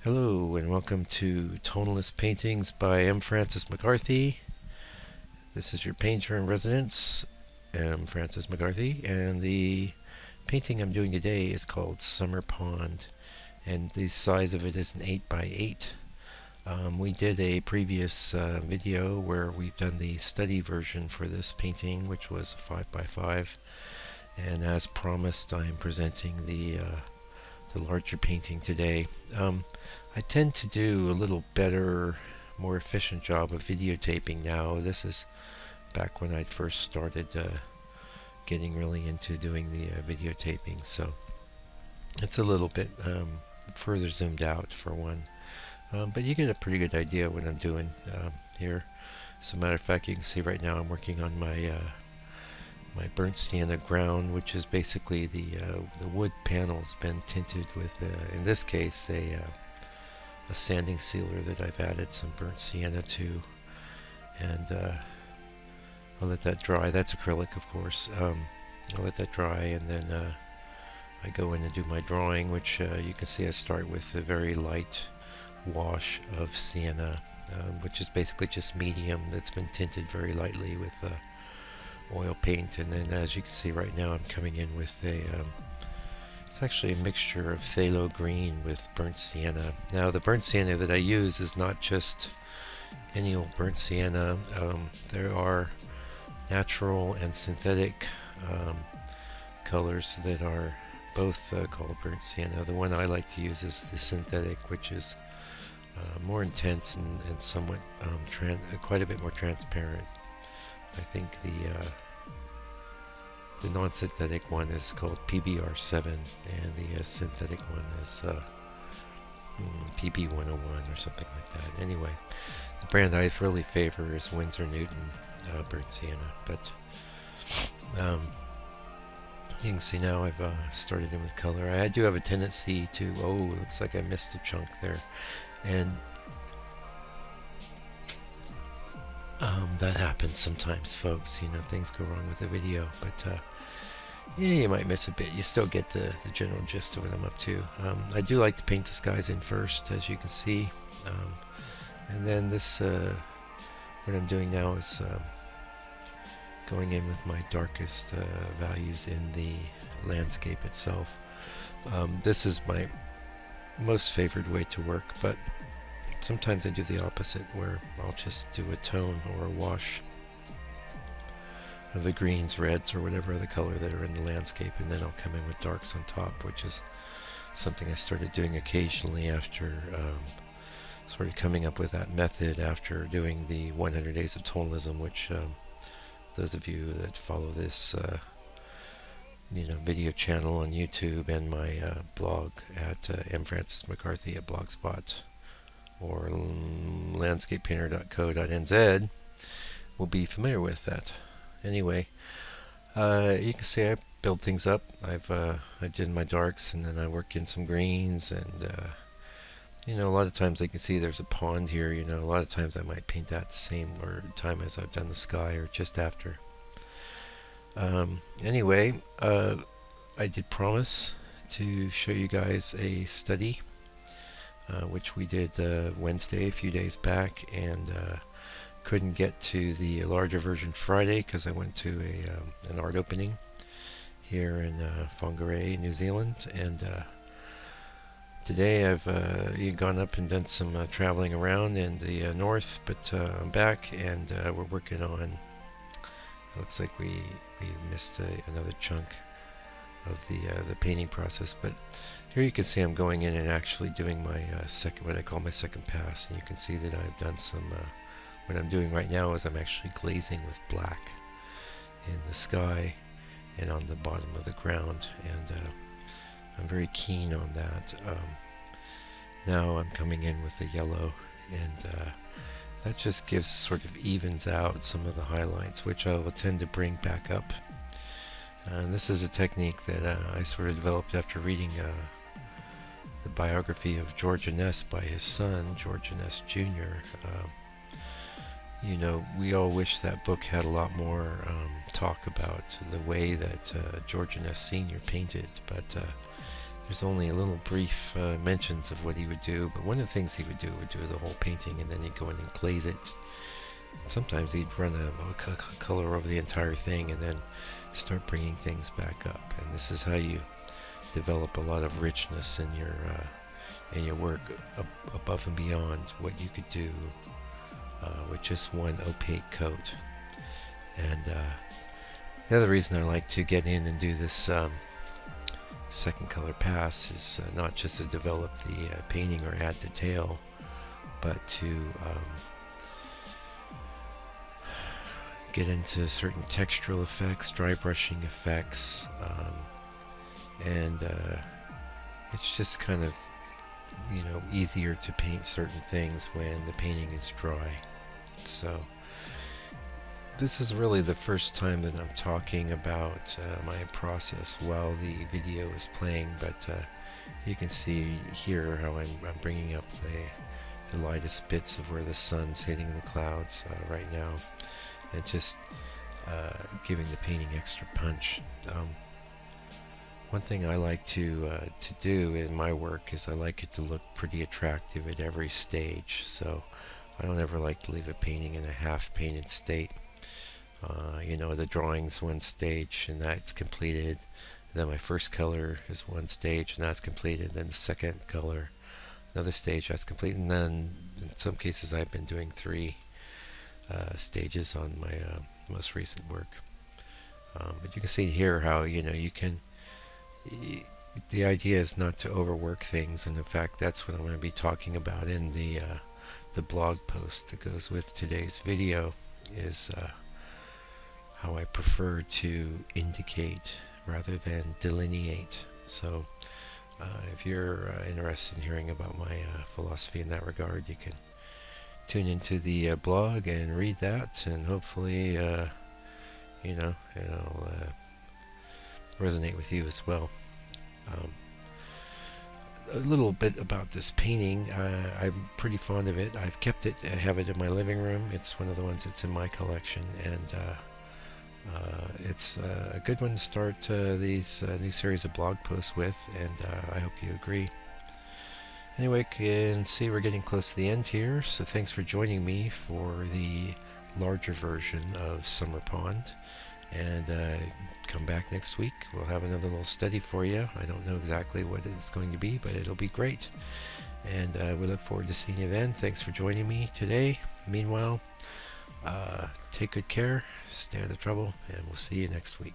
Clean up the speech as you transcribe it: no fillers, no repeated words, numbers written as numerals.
Hello and welcome to Tonalist Paintings by M. Francis McCarthy. This is your painter in residence, M. Francis McCarthy, and the painting I'm doing today is called Summer Pond, and the size of it is an 8 by 8. We did a previous video where we've done the study version for this painting, which was 5 by 5, and as promised I am presenting the larger painting today. I tend to do a little better, more efficient job of videotaping now. This is back when I first started getting really into doing the videotaping, so it's a little bit further zoomed out for one. But you get a pretty good idea what I'm doing here. As a matter of fact, you can see right now I'm working on my my burnt sienna ground, which is basically the wood panel's been tinted with, in this case, a sanding sealer that I've added some burnt sienna to, and I'll let that dry. That's acrylic, of course. I'll let that dry, and then I go in and do my drawing, which you can see I start with a very light wash of sienna, which is basically just medium that's been tinted very lightly with oil paint, and then as you can see right now I'm coming in with a it's actually a mixture of phthalo green with burnt sienna. Now the burnt sienna that I use is not just any old burnt sienna. There are natural and synthetic colors that are both called burnt sienna. The one I like to use is the synthetic, which is more intense and somewhat quite a bit more transparent. I think the non-synthetic one is called PBR7, and the synthetic one is PB101 or something like that. Anyway, the brand I really favor is Winsor Newton burnt sienna. But you can see now I've started in with color. I do have a tendency to, looks like I missed a chunk there, and that happens sometimes, folks. You know, things go wrong with the video, but yeah, you might miss a bit. You still get the general gist of what I'm up to. I do like to paint the skies in first, as you can see, and then this, what I'm doing now is going in with my darkest values in the landscape itself. This is my most favored way to work, but sometimes I do the opposite, where I'll just do a tone or a wash of the greens, reds, or whatever other color that are in the landscape, and then I'll come in with darks on top, which is something I started doing occasionally after sort of coming up with that method after doing the 100 Days of Tonalism, which those of you that follow this video channel on YouTube and my blog at M. Francis McCarthy at Blogspot or landscapepainter.co.nz will be familiar with that. Anyway, you can see I build things up. I did my darks, and then I work in some greens, and a lot of times I can see there's a pond here. A lot of times I might paint that the same or time as I've done the sky or just after. Anyway, I did promise to show you guys a study which we did Wednesday, a few days back, and couldn't get to the larger version Friday because I went to an art opening here in Whangarei, New Zealand, and today I've gone up and done some traveling around in the north, but I'm back, and we're working on, it looks like we missed another chunk of the painting process, but here you can see I'm going in and actually doing my what I call my second pass, and you can see that I've done some, what I'm doing right now is I'm actually glazing with black in the sky and on the bottom of the ground, and I'm very keen on that. Now I'm coming in with the yellow, and that just gives, sort of evens out some of the highlights, which I will tend to bring back up. And this is a technique that I sort of developed after reading the biography of George Inness by his son, George Inness Jr. We all wish that book had a lot more talk about the way that George Inness Sr. painted, but there's only a little brief mentions of what he would do, but one of the things he would do the whole painting, and then he'd go in and glaze it. Sometimes he'd run a color over the entire thing and then start bringing things back up. And this is how you develop a lot of richness in your work above and beyond what you could do with just one opaque coat. And the other reason I like to get in and do this second color pass is not just to develop the painting or add detail, but to get into certain textural effects, dry brushing effects, and it's just kind of, you know, easier to paint certain things when the painting is dry. So this is really the first time that I'm talking about my process while the video is playing, but you can see here how I'm bringing up the lightest bits of where the sun's hitting the clouds right now, and just giving the painting extra punch. One thing I like to do in my work is I like it to look pretty attractive at every stage, so I don't ever like to leave a painting in a half-painted state. You know, the drawing's one stage and that's completed, and then my first color is one stage and that's completed, then the second color, another stage that's complete, and then in some cases I've been doing 3 stages on my most recent work. But you can see here how, you know, you can, the idea is not to overwork things, and in fact that's what I'm going to be talking about in the blog post that goes with today's video, is how I prefer to indicate rather than delineate. So if you're interested in hearing about my philosophy in that regard, you can tune into the blog and read that, and hopefully you know, it'll resonate with you as well. A little bit about this painting. I'm pretty fond of it. I've kept it. I have it in my living room. It's one of the ones that's in my collection, and it's a good one to start these new series of blog posts with, and I hope you agree. Anyway, you can see we're getting close to the end here, so thanks for joining me for the larger version of Summer Pond, and come back next week. We'll have another little study for you. I don't know exactly what it's going to be, but it'll be great, and we look forward to seeing you then. Thanks for joining me today. Meanwhile, take good care, stay out of trouble, and we'll see you next week.